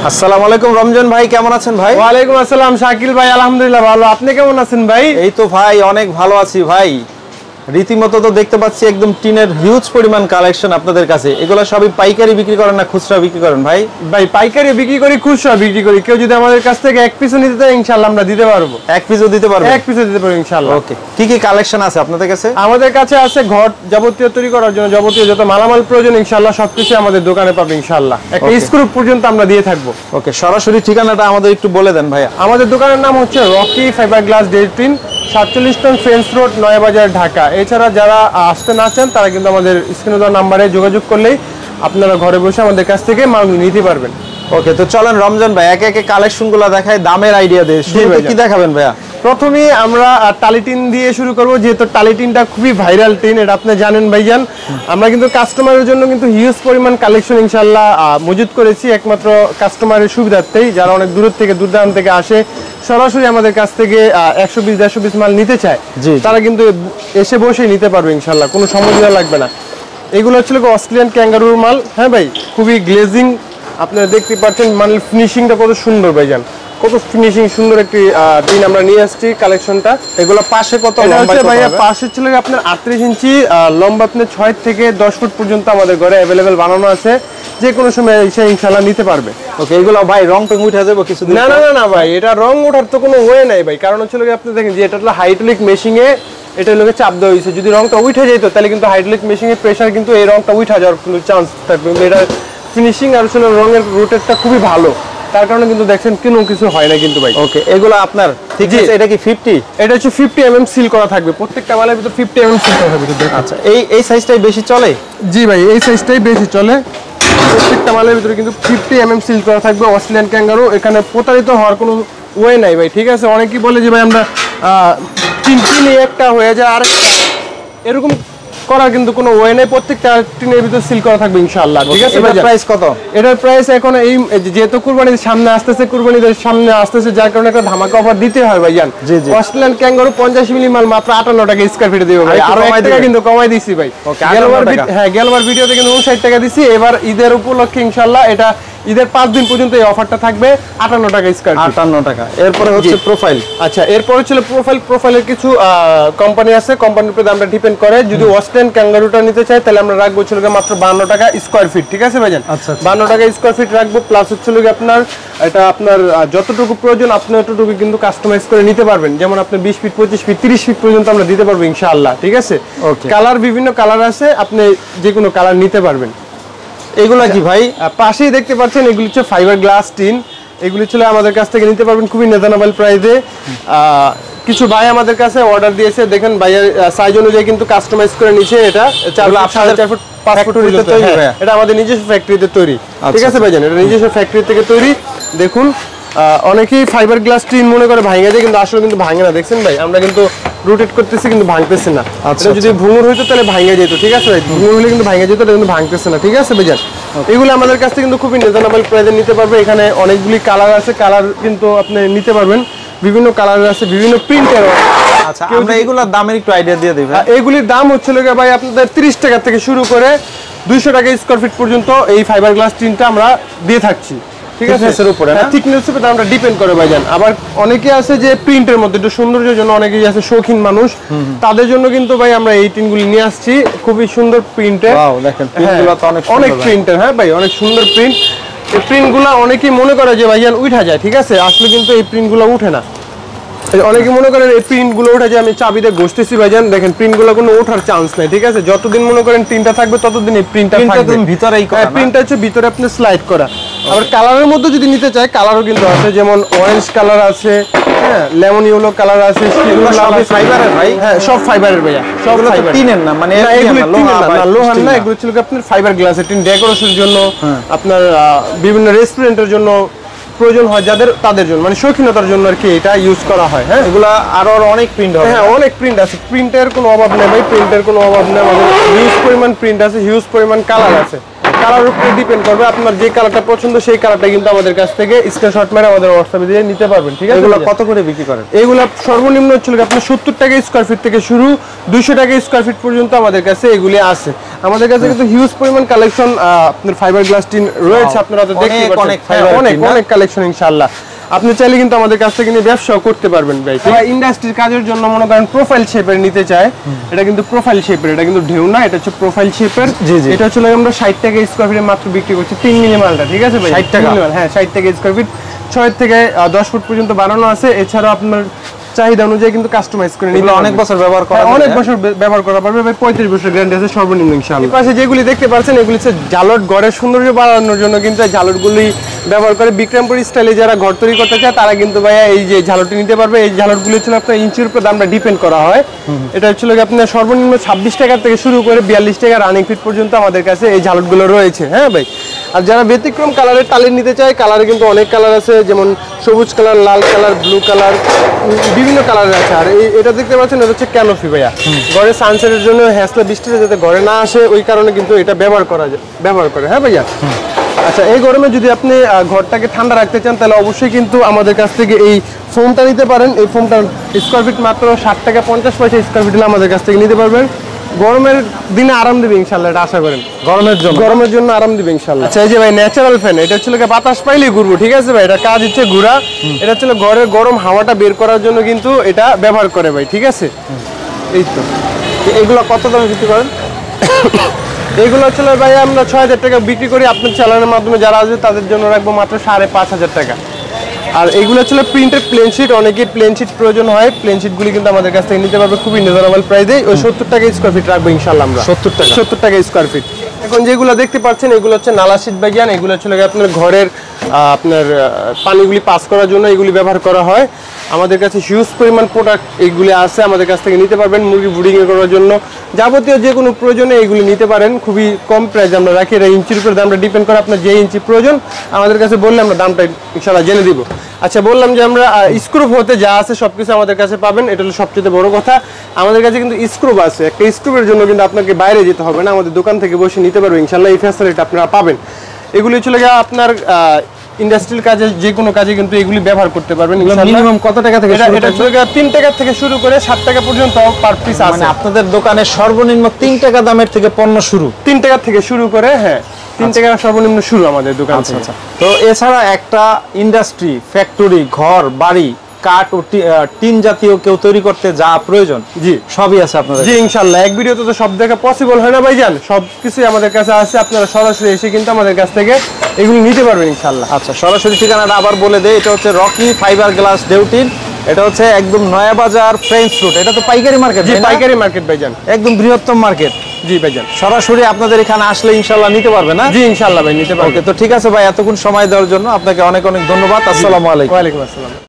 আসসালামু আলাইকুম রমজান ভাই, কেমন আছেন ভাই? ওয়ালাইকুম আসসালাম শাকিল ভাই, আলহামদুলিল্লাহ ভালো। আপনি কেমন আছেন ভাই? এই তো ভাই অনেক ভালো আছি ভাই। রীতিমতো তো দেখতে পাচ্ছি একদম টিনের হিউজ পরিমাণ কালেকশন আপনাদের কাছে। এগুলো সবই পাইকারি বিক্রি করেন না খুচরা বিক্রি করেন ভাই? ভাই পাইকারি বিক্রি করি, খুচরা বিক্রি করি। কেউ যদি আমাদের কাছ থেকে এক পিসও নিতে চায় ইনশাআল্লাহ আমরা দিতে পারবো। এক পিসও দিতে পারবেন? এক পিসও দিতে পারবো ইনশাআল্লাহ। ওকে, কি কি কালেকশন আছে আপনাদের কাছে? আমাদের কাছে আছে ঘর যাবতীয় তৈরি করার জন্য যাবতীয় যত মালামাল প্রয়োজন ইনশাআল্লাহ সবকিছু আমাদের দোকানে পাবে ইনশাআল্লাহ। একটা স্ক্রু পর্যন্ত আমরা দিয়ে থাকবো। ওকে, সরাসরি ঠিকানাটা আমাদের একটু বলে দেন ভাইয়া। আমাদের দোকানের নাম হচ্ছে রকি ফাইবার গ্লাস ডেট্রিন, 47 টন ফেন্স রোড, নয়াবাজার, ঢাকা। এছাড়া যারা আসতে না চান তারা কিন্তু আমাদের স্ক্রিনে দেওয়া নাম্বারে যোগাযোগ করলেই আপনারা ঘরে বসে আমাদের কাছ থেকে মাল নিতে পারবেন। ওকে, তো চলেন রমজান ভাই একে একে কালেকশনগুলো দেখাই, দামের আইডিয়া দেই। শুরুতে কি দেখাবেন ভাইয়া? প্রথমে আমরা টালিটিন দিয়ে শুরু করব, যেহেতু টালিটিনটা খুবই ভাইরাল টিন, এটা আপনি জানেন ভাইজান। আমরা কিন্তু কাস্টমারের জন্য কিন্তু হিউজ পরিমাণ কালেকশন ইনশাআল্লাহ মজুদ করেছি, একমাত্র কাস্টমারের সুবিধার্থেই। যারা অনেক দূর থেকে দূরদূরান্ত থেকে আসে সরাসরি আমাদের কাছ থেকে 120-150 পিস মাল নিতে চায়, তারা কিন্তু এসে বসেই নিতে পারবে ইনশাআল্লাহ, কোনো সমস্যা লাগবে না। এগুলো হচ্ছে অস্ট্রেলিয়ান ক্যাঙ্গারুর মাল। হ্যাঁ ভাই, খুবই গ্লেজিং, আপনারা দেখতে পাচ্ছেন মালের ফিনিশিংটা কত সুন্দর ভাইজান, কত ফিনিশিং সুন্দর একটি টিন আমরা নিয়ে আসছি কালেকশনটা। এগুলো পাশে কত লম্বা আছে ভাইয়া? পাশে ছিল আপনার 38 ইঞ্চি, লম্বা আপনার 6 থেকে 10 ফুট পর্যন্ত আমাদের ঘরে অ্যাভেলেবেল বানানো আছে, যে কোনো সময় এসে ইনশাআল্লাহ নিতে পারবে। ওকে, এগুলো ভাই রং টং উঠে যাবে কিছু? না না না না ভাই, এটা রং ওঠার তো কোনো ওয়ে নাই ভাই। কারণ হচ্ছে আপনি দেখেন যে এটা হলো হাইড্রোলিক মেশিনে, এটা লোকে চাপ দেওয়া হয়েছে। যদি রংটা উঠে যেত তাহলে কিন্তু হাইড্রোলিক মেশিনের প্রেসার কিন্তু এই রংটা উঠে যাওয়ার কোনো চান্স থাকবে। এটা ফিনিশিং আর হচ্ছে রঙের রোটেটটা খুবই ভালো, তার কারণে কিন্তু দেখছেন কোনো কিছু হয় না কিন্তু ভাই। ওকে, এগুলো আপনার ঠিক আছে? এটা কি 50? এটা হচ্ছে 50 mm সিল করা থাকবে, প্রত্যেকটা মালের ভিতর 50 mm সিল করা থাকবে। আচ্ছা, এই সাইজটাই বেশি চলে? জি ভাই, এই সাইজটাই বেশি চলে। প্রত্যেকটা মালের ভিতরে কিন্তু 50 mm সিল করা থাকবে। অস্ট্রেলিয়ান ক্যাঙ্গারু, এখানে প্রতারিত হওয়ার কোনো ওয়ে নাই ভাই। ঠিক আছে, অনেকেই বলে যে ভাই আমরা কিনে একটা হয়ে যায় আরেকটা, এরকম করার কিন্তু কোনো ওয়ে নাই। প্রত্যেকটা টিনের ভিতর সিল করা থাকবে ইনশাআল্লাহ। ঠিক আছে, এটার প্রাইস কত? এটার প্রাইস এখন এই যেহেতু কুরবানির সামনে আসতেছে, যার কারণে একটা ধামাকা অফার দিতে হয় ভাইজান। অস্ট্রেলিয়ান ক্যাঙ্গারু 50 মিলি মাল মাত্র 58 টাকা স্কয়ার ফিটে দেব ভাই, আর 1 টাকা কিন্তু কমাই দিছি ভাই। গেলবার ভিডিওতে কিন্তু 59 টাকা দিছি, এবার ঈদের উপলক্ষে ইনশাআল্লাহ এটা ঈদের 5 দিন পর্যন্ত এই অফারটা থাকবে 58 টাকা স্কয়ার ফিট। 58 টাকা। এরপরে হচ্ছে প্রোফাইল। আচ্ছা, এরপর হচ্ছে প্রোফাইলের কিছু কোম্পানি আছে, কোম্পানির উপর দামটা ডিপেন্ড করে। যদি অস্ট্রেলিয়ান ক্যাঙ্গারুটা নিতে চাই তাহলে আমরা রাখবো ছিল মাত্র 52 টাকা স্কয়ার ফিট। ঠিক আছে ভাইজান, 52 টাকা স্কয়ার ফিট রাখবো। প্লাস হচ্ছে আপনার এটা আপনার যতটুকু প্রয়োজন আপনি ততটুকু কিন্তু কাস্টমাইজ করে নিতে পারবেন। যেমন আপনি 20 ফিট, 25 ফিট, 30 ফিট পর্যন্ত আমরা দিতে পারবো ইনশাআল্লাহ। ঠিক আছে, কালার বিভিন্ন কালার আছে, আপনি যে কোনো কালার নিতে পারবেন। এগুলা কি ভাই? পাশেই দেখতে পাচ্ছেন এগুলি হচ্ছে ফাইবার গ্লাস টিন। এগুলি ছিল আমাদের কাছ থেকে নিতে পারবেন খুবই রিজনেবল প্রাইসে। কিছু ভাই আমাদের কাছে অর্ডার দিয়েছে, দেখেন ভাইয়ের সাইজ অনুযায়ী কিন্তু কাস্টমাইজ করে নিছে। এটা 4 ফুট 5 ফুট তৈরি, এটা আমাদের নিজস্ব ফ্যাক্টরিতে তৈরি। ঠিক আছে ভাইজান, এটা নিজস্ব ফ্যাক্টরি থেকে তৈরি। দেখুন অনেকেই ফাইবার গ্লাস টিন মনে করে ভাঙে যায়, কিন্তু আসলে কিন্তু ভাঙে না। দেখছেন ভাই, আমরা কিন্তু রোটেট করতেছি কিন্তু ভাঙতেছে না। এটা যদি ভুঙুর হইতো তাহলে ভাঙে যেত। ঠিক আছে ভাই, ভুঙুর হলে কিন্তু ভাঙে যেত, এটা কিন্তু ভাঙতেছে না। ঠিক আছে ভাইজান, এগুলো আমাদের কাছ থেকে কিন্তু খুবই রিজনেবল প্রাইসে নিতে পারবে। এখানে অনেকগুলি কালার আছে, কালার কিন্তু আপনি নিতে পারবেন, বিভিন্ন কালার আছে, বিভিন্ন প্রিন্টের। আচ্ছা, আমরা এগুলোর দামের একটু আইডিয়া দিয়ে দিই। এগুলির দাম হচ্ছে ভাই আপনাদের 30 টাকা থেকে শুরু করে 200 টাকা স্কয়ার ফিট পর্যন্ত এই ফাইবার গ্লাস টিনটা আমরা দিয়ে থাকছি। ঠিক আছে, থিকনেসের উপরে, থিকনেসের উপরে দামটা ডিপেন্ড করে ভাইজান। আবার অনেকে আছে যে প্রিন্টের মধ্যে একটু সৌন্দর্যের জন্য, অনেকেই আছে শৌখিন মানুষ, তাদের জন্য কিন্তু ভাই আমরা এই টিনগুলি নিয়ে আসছি খুবই সুন্দর প্রিন্টের। ওয়াও, দেখেন প্রিন্টগুলো তো অনেক প্রিন্টের। হ্যাঁ ভাই, অনেক সুন্দর প্রিন্ট। এই প্রিন্টগুলো অনেকেই মনে করে যে ভাইজান উঠা যায়। ঠিক আছে, আসলে কিন্তু এই প্রিন্টগুলো উঠে না। অনেকে মনে করেন এই প্রিন্টগুলো উঠে যায়, আমি চাবিতে ঘষতেছি ভাইজান, দেখেন প্রিন্টগুলো কোনো ওঠার চান্স নাই। ঠিক আছে, যতদিন মনে করেন প্রিন্টটা থাকবে ততদিন এই প্রিন্টটা থাকবে ভিতরেই করা। প্রিন্টটা হচ্ছে ভিতরে আপনি স্লাইড করা। আবার কালারের মধ্যে যদি নিতে চাই কালারও কিন্তু আছে, যেমন অরেঞ্জ কালার আছে, হ্যাঁ, লেমন ইয়েলো কালার আছে। সবই ফাইবারের ভাই? হ্যাঁ, সব ফাইবারের ভাইয়া, সব ফাইবার। টিনের না মানে? এগুলো লোহার না, এগুলো ছিল আপনার ফাইবার গ্লাসের টিন। ডেকোরেশনের জন্য, আপনার বিভিন্ন রেস্টুরেন্টের জন্য প্রয়োজন হয় যাদের, তাদের জন্য মানে শৌখিনতার জন্য আর কি এটা ইউজ করা হয়। হ্যাঁ, এগুলা আরো অনেক প্রিন্ট হবে। হ্যাঁ, অনেক প্রিন্ট আছে, প্রিন্টের কোনো অভাব নেই ভাই, প্রিন্টের কোনো অভাব নেই। আমাদের হিউজ পরিমাণ প্রিন্ট আছে, হিউজ পরিমাণ কালার আছে। কালারের উপরে ডিপেন্ড করবে, আপনার যে কালারটা পছন্দ সেই কালারটা কিন্তু আমাদের কাছ থেকে স্ক্রিনশট মেরে আমাদের হোয়াটসঅ্যাপে দিয়ে নিতে পারবেন। ঠিক আছে, এগুলো কত করে বিক্রি করেন? এগুলো সর্বনিম্ন হচ্ছে আপনার 70 টাকা স্কয়ার ফিট থেকে শুরু, 200 টাকা স্কয়ার ফিট পর্যন্ত আমাদের কাছে এগুলি আছে। আমাদের কাছে কিন্তু হিউজ পরিমাণ কালেকশন আপনার ফাইবার গ্লাস টিন রয়েছে, আপনারা তো দেখতে পাচ্ছেন অনেক কালেকশন ইনশাআল্লাহ। আপনি চাইলে কিন্তু আমাদের কাছ থেকে নিয়ে ব্যবসাও করতে পারবেন ভাই। ইন্ডাস্ট্রির কাজের জন্য মনে করেন প্রোফাইল শেপের নিতে চায়, এটা কিন্তু প্রোফাইল শেপের, এটা কিন্তু ঢেউ না, এটা হচ্ছে প্রোফাইল শেপের। এটা হচ্ছে আমরা 60 টাকা স্কয়ার ফিটে মাত্র বিক্রি করছি 3 মিলি মালটা। ঠিক আছে ভাই, 60 টাকা? হ্যাঁ 60 টাকা স্কয়ার ফিট, 6 থেকে 10 ফুট পর্যন্ত বানানো আছে। এছাড়াও আপনার চাহিদা অনুযায়ী কিন্তু কাস্টমাইজ করে নিতে অনেক বছর ব্যবহার করা যাবে, অনেক বছর ব্যবহার করা পারবে ভাই। 35 বছর গ্যারান্টি আছে সর্বনিম্ন ইনশাআল্লাহ। এই পাশে যেগুলি দেখতে পাচ্ছেন এগুলি হচ্ছে জালট, ঘরের সৌন্দর্য বাড়ানোর জন্য কিন্তু এই জালটগুলি ব্যবহার করে। বিক্রমপুর স্টাইলে যারা ঘর তৈরি করতে চায় তারা কিন্তু ভাইয়া এই যে ঝালটটি নিতে পারবে। এই ঝালটগুলি হচ্ছে আপনার ইঞ্চির উপর দামটা ডিপেন্ড করা হয়। এটা হচ্ছে আপনার সর্বনিম্ন 26 টাকা থেকে শুরু করে 42 টাকা রানিং ফিট পর্যন্ত আমাদের কাছে এই ঝালটগুলো রয়েছে। হ্যাঁ ভাই, আর যারা ব্যতিক্রম কালারের টালির নিতে চায়, কালারে কিন্তু অনেক কালার আছে, যেমন সবুজ কালার, লাল কালার, ব্লু কালার, বিভিন্ন কালারের আছে। আর এটা দেখতে পাচ্ছেন এটা হচ্ছে ক্যানোপি ভাইয়া, ঘরে সানসেটের জন্য হ্যাসলা বৃষ্টিতে যাতে ঘরে না আসে ওই কারণে কিন্তু এটা ব্যবহার করে। হ্যাঁ ভাইয়া, আচ্ছা এই গরমে যদি আপনি ঘরটাকে ঠান্ডা রাখতে চান তাহলে অবশ্যই কিন্তু আমাদের কাছ থেকে এই ফোমটা নিতে পারেন। এই ফোমটা স্কয়ার ফিট মাত্র 60 টাকা 50 পয়সা স্কয়ার ফিট আমাদের কাছ থেকে নিতে পারবেন। গরমের দিনে আরাম দিবে ইনশাআল্লাহ, এটা আশা করেন। গরমের জন্য আরাম দিবে ইনশাআল্লাহ। আচ্ছা এই যে ভাই ন্যাচারাল ফ্যান, এটা হচ্ছে বাতাস পাইলেই ঘুরবো। ঠিক আছে ভাই, এটা কাজ হচ্ছে ঘোরা। এটা হচ্ছে ঘরের গরম হাওয়াটা বের করার জন্য কিন্তু এটা ব্যবহার করে ভাই। ঠিক আছে, এই তো এগুলো কত দামে বিক্রি করেন? এইগুলো হচ্ছে ভাই আমরা 6000 টাকা বিক্রি করি। আপনার চালানোর মাধ্যমে যারা আসবে তাদের জন্য রাখবো মাত্র 5500 টাকা। আর এগুলো হচ্ছে প্রিন্টেড প্লেন শিট, অনেকেই প্লেন শিট প্রয়োজন হয়, প্লেন শিটগুলি কিন্তু আমাদের কাছ থেকে নিতে পারবে খুবই রিজনেবল প্রাইসে। ওই 70 টাকা স্কয়ার ফিট রাখবো ইনশাআল্লাহ আমরা। 70 টাকা স্কয়ার ফিট। এখন যেগুলো দেখতে পাচ্ছেন এগুলো হচ্ছে নালা শীট ভাইজান, এগুলো হচ্ছে আপনার ঘরের আপনার পানিগুলি পাস করার জন্য এগুলি ব্যবহার করা হয়। আমাদের কাছে হিউজ পরিমাণ প্রোডাক্ট এইগুলি আছে, আমাদের কাছ থেকে নিতে পারবেন। মুরগি ব্রিডিং করার জন্য যাবতীয় যে কোনো প্রয়োজনে এইগুলি নিতে পারেন। খুবই কম প্রাইস আমরা রাখি, এটা ইঞ্চির উপর দামটা ডিপেন্ড করে, আপনার যে ইঞ্চি প্রয়োজন আমাদের কাছে বললে আমরা দামটা ইনশাআল্লাহ জেনে দিব। আচ্ছা বললাম যে আমরা স্ক্রুপ হতে যা আছে সবকিছু আমাদের কাছে পাবেন, এটা হলো সবচেয়ে বড় কথা। আমাদের কাছে কিন্তু স্ক্রুপ আছে, একটা স্ক্রুপের জন্য কিন্তু আপনাকে বাইরে যেতে হবে না, আমাদের দোকান থেকে বসে নিতে পারবেন ইনশাআল্লাহ। এই ফ্যাসিলিটি আপনারা পাবেন। এগুলি চলে গিয়ে আপনার ইন্ডাস্ট্রিয়াল কাজে যে কোনো কাজে কিন্তু এগুলি ব্যবহার করতে পারবেন। মিনিমাম কত টাকা থেকে? এটা চলে গিয়ে 3 টাকা থেকে শুরু করে 7 টাকা পর্যন্ত পার পিস আছে। মানে আপনাদের দোকানে সর্বনিম্ন 3 টাকা দামের থেকে পণ্য শুরু? 3 টাকা থেকে শুরু করে, হ্যাঁ 3 টাকা সর্বনিম্ন শুরু আমাদের দোকান থেকে। আচ্ছা, তো এছাড়া একটা ইন্ডাস্ট্রি, ফ্যাক্টরি, ঘর বাড়ি, কাঠ ও টিন জাতীয় কেউ তৈরি করতে যা প্রয়োজন জি সবই আছে আপনাদের? জি ইনশাআল্লাহ। এক ভিডিওতে তো সব দেখা পসিবল হয় না ভাইজান, সবকিছু আমাদের কাছে আছে। আপনারা সরাসরি এসে কিন্তু আমাদের কাছ থেকে এগুলো নিতে পারবেন ইনশাআল্লাহ। আচ্ছা, সরাসরি ঠিকানাটা আবার বলে দেই। এটা হচ্ছে রকি ফাইবার গ্লাস ডেউটিন, এটা হচ্ছে একদম নয়া বাজার ফ্রেঞ্চ রোড। এটা তো পাইকারি মার্কেট? জি পাইকারি মার্কেট ভাইজান, একদম বৃহত্তম মার্কেট। জি ভাইজান, সরাসরি আপনাদের এখানে আসলে ইনশাআল্লাহ নিতে পারবে না? জি ইনশাআল্লাহ ভাই নিতে পারবে। ওকে, তো ঠিক আছে ভাই, এতক্ষণ সময় দেওয়ার জন্য আপনাকে অনেক অনেক ধন্যবাদ। আসসালামু আলাইকুম। ওয়া আলাইকুম আসসালাম।